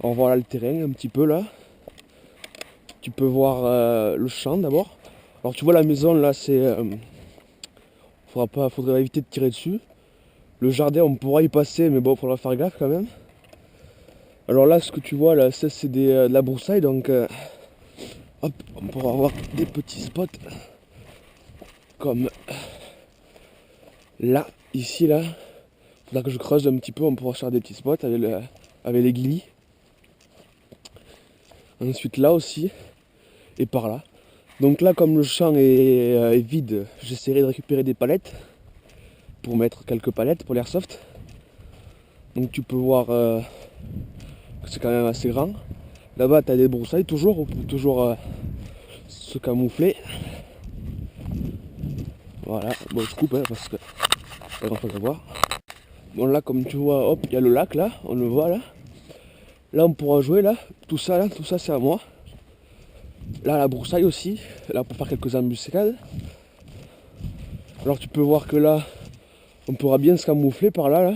Alors voilà le terrain un petit peu là. Tu peux voir le champ d'abord. Alors tu vois la maison là, faudrait éviter de tirer dessus. Le jardin on pourra y passer, mais bon, faudra faire gaffe quand même. Alors là, ce que tu vois là, ça c'est de la broussaille, donc hop, on pourra avoir des petits spots comme là, ici là. Faudra que je creuse un petit peu, on pourra faire des petits spots avec les guillis. Ensuite là aussi, et par là. Donc là, comme le champ est vide, j'essaierai de récupérer des palettes pour mettre quelques palettes pour l'airsoft. Donc tu peux voir que c'est quand même assez grand. Là-bas, tu as des broussailles toujours, on peut toujours se camoufler. Voilà, bon je coupe parce que pas grand chose à voir. Bon là, comme tu vois, hop, il y a le lac là, on le voit là. Là on pourra jouer là, tout ça c'est à moi. Là la broussaille aussi, là pour faire quelques embuscades. Alors tu peux voir que là, on pourra bien se camoufler par là.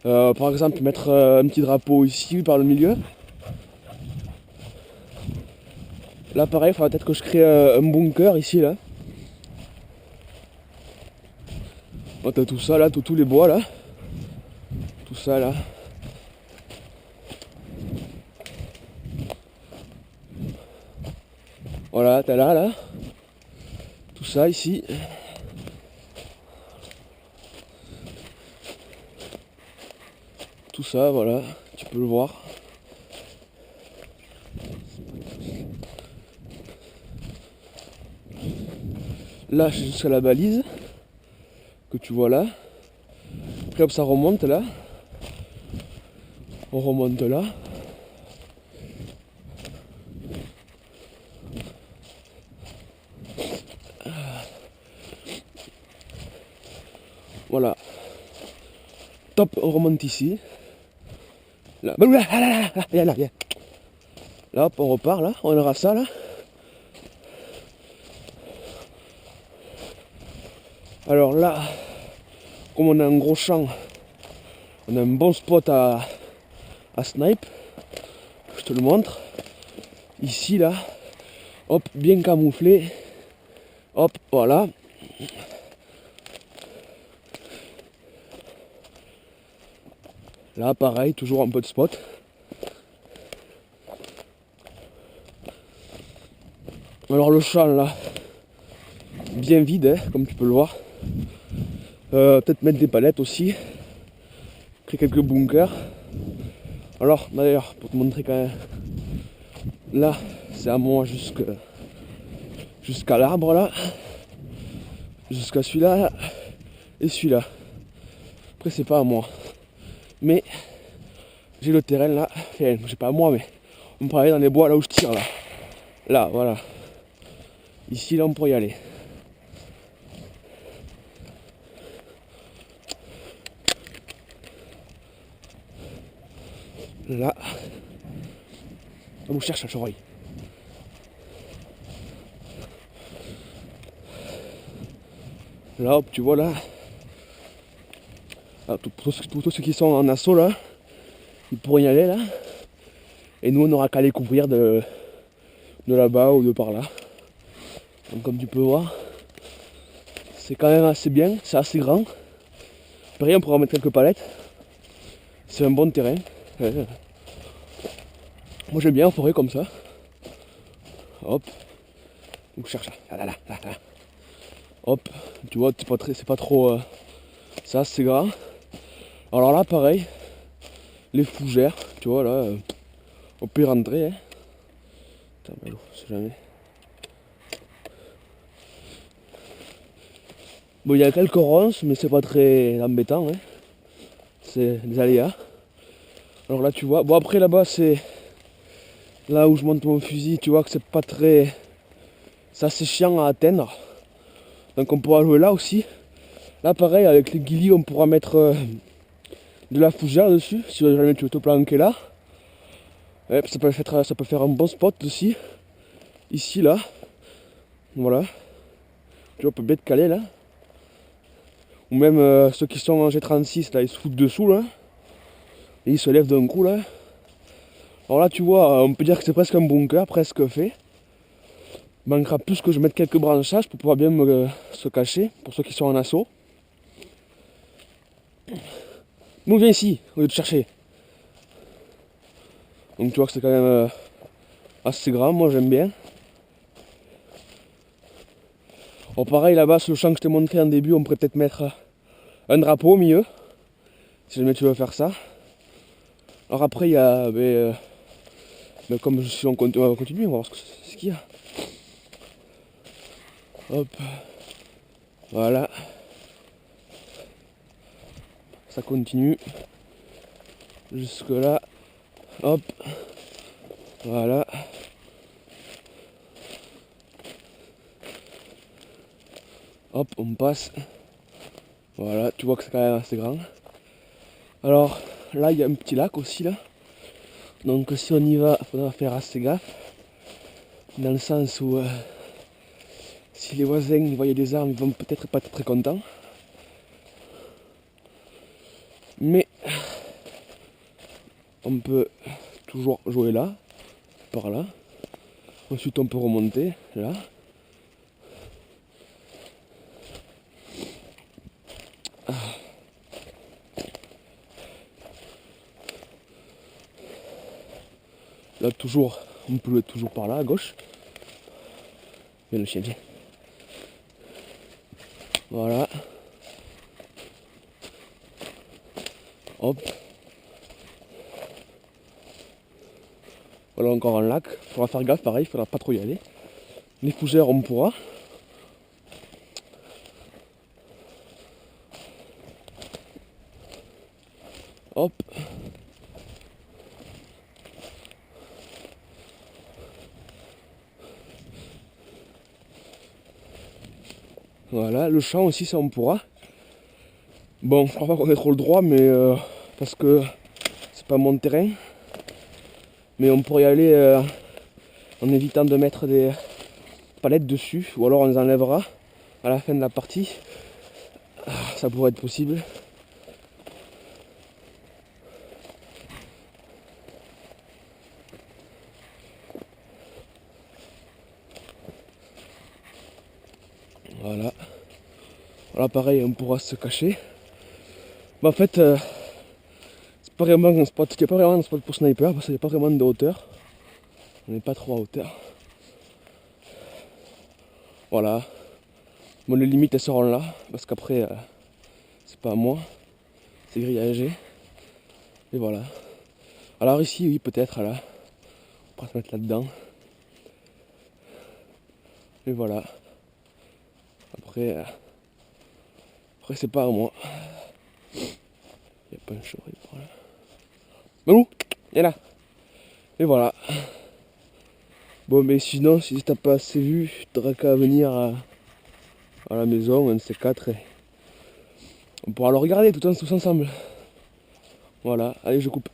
Par exemple mettre un petit drapeau ici par le milieu. Là pareil, il faudra peut-être que je crée un bunker ici là. Bon, t'as tout ça là, tous les bois là. Tout ça là. Voilà, t'as là. Tout ça ici. Tout ça, voilà, tu peux le voir. Là, c'est jusqu'à la balise que tu vois là. Après, hop, ça remonte là. On remonte là. Voilà. Top, on remonte ici. Là, viens là, viens. Là, hop, on repart là. On aura ça là. Alors là, comme on a un gros champ, on a un bon spot à snipe. Je te le montre. Ici là. Hop, bien camouflé. Hop, voilà. Là, pareil, toujours un peu de spot. Alors le champ là, bien vide, hein, comme tu peux le voir. Peut-être mettre des palettes aussi. Créer quelques bunkers. Alors d'ailleurs, pour te montrer quand même, là, c'est à moi jusqu'à l'arbre là. Jusqu'à celui-là là, et celui-là. Après c'est pas à moi. Mais j'ai le terrain là. Enfin, j'ai pas à moi, mais on peut aller dans les bois là où je tire là. Là, voilà. Ici là on pourrait y aller. Là. On cherche la chevreuil. Là, hop, tu vois là. Là tous ceux qui sont en assaut là, ils pourraient y aller là. Et nous on aura qu'à les couvrir de là-bas ou de par là. Donc comme tu peux voir, c'est quand même assez bien, c'est assez grand. Après on pourra mettre quelques palettes. C'est un bon terrain. Moi j'aime bien en forêt comme ça. Hop. Donc je cherche là. Hop. Tu vois, c'est pas trop. Ça c'est grand. Alors là pareil. Les fougères, tu vois là. On peut y rentrer. Hein. Putain, mais on sait jamais. Bon, il y a quelques ronces, mais c'est pas très embêtant. Hein. C'est des aléas. Alors là tu vois. Bon après là-bas c'est. Là où je monte mon fusil, tu vois que c'est pas très. C'est assez chiant à atteindre. Donc on pourra jouer là aussi. Là pareil avec les guillis on pourra mettre de la fougère dessus. Si jamais tu veux te planquer là. Ouais, ça peut faire un bon spot aussi. Ici là. Voilà. Tu vois on peut bien te caler là. Ou même ceux qui sont en G36 là ils se foutent dessous là. Et ils se lèvent d'un coup là. Alors là tu vois, on peut dire que c'est presque un bunker, presque fait. Il manquera plus que je mette quelques branchages pour pouvoir bien se cacher, pour ceux qui sont en assaut. Nous viens ici, au lieu de chercher. Donc tu vois que c'est quand même assez grand, moi j'aime bien. Bon pareil là-bas sur le champ que je t'ai montré en début, on pourrait peut-être mettre un drapeau au milieu. Si jamais tu veux faire ça. Alors après il y a... comme si on va continuer, on va voir ce qu'il y a. Hop. Voilà. Ça continue. Jusque là. Hop. Voilà. Hop, on passe. Voilà, tu vois que c'est quand même assez grand. Alors, là, il y a un petit lac aussi, là. Donc, si on y va, il faudra faire assez gaffe. Dans le sens où, si les voisins ils voyaient des armes, ils vont peut-être pas être très contents. Mais, on peut toujours jouer là, par là. Ensuite, on peut remonter, là. Là, toujours, on peut être toujours par là, à gauche. Viens le chien, viens. Voilà. Hop. Voilà encore un lac. Il faudra faire gaffe, pareil, il faudra pas trop y aller. Les fougères, on pourra. Hop. Voilà, le champ aussi, ça on pourra. Bon, je crois pas qu'on ait trop le droit, mais parce que c'est pas mon terrain. Mais on pourrait y aller en évitant de mettre des palettes dessus, ou alors on les enlèvera à la fin de la partie. Ça pourrait être possible. Voilà. Voilà, pareil, on pourra se cacher. Mais en fait, c'est pas vraiment un spot, il n'y a pas vraiment un spot pour sniper parce qu'il n'y a pas vraiment de hauteur. On n'est pas trop à hauteur. Voilà. Bon, les limites elles seront là parce qu'après, c'est pas à moi, c'est grillagé. Et voilà. Alors ici, oui, peut-être là. On pourra se mettre là-dedans. Et voilà. Après, c'est pas à moi. Il n'y a pas un choré par là. Malou, viens là. Et voilà. Bon, mais sinon, si t'as pas assez vu, t'auras qu'à venir à la maison, un de ces quatre. Et on pourra le regarder tous ensemble. Voilà, allez, je coupe.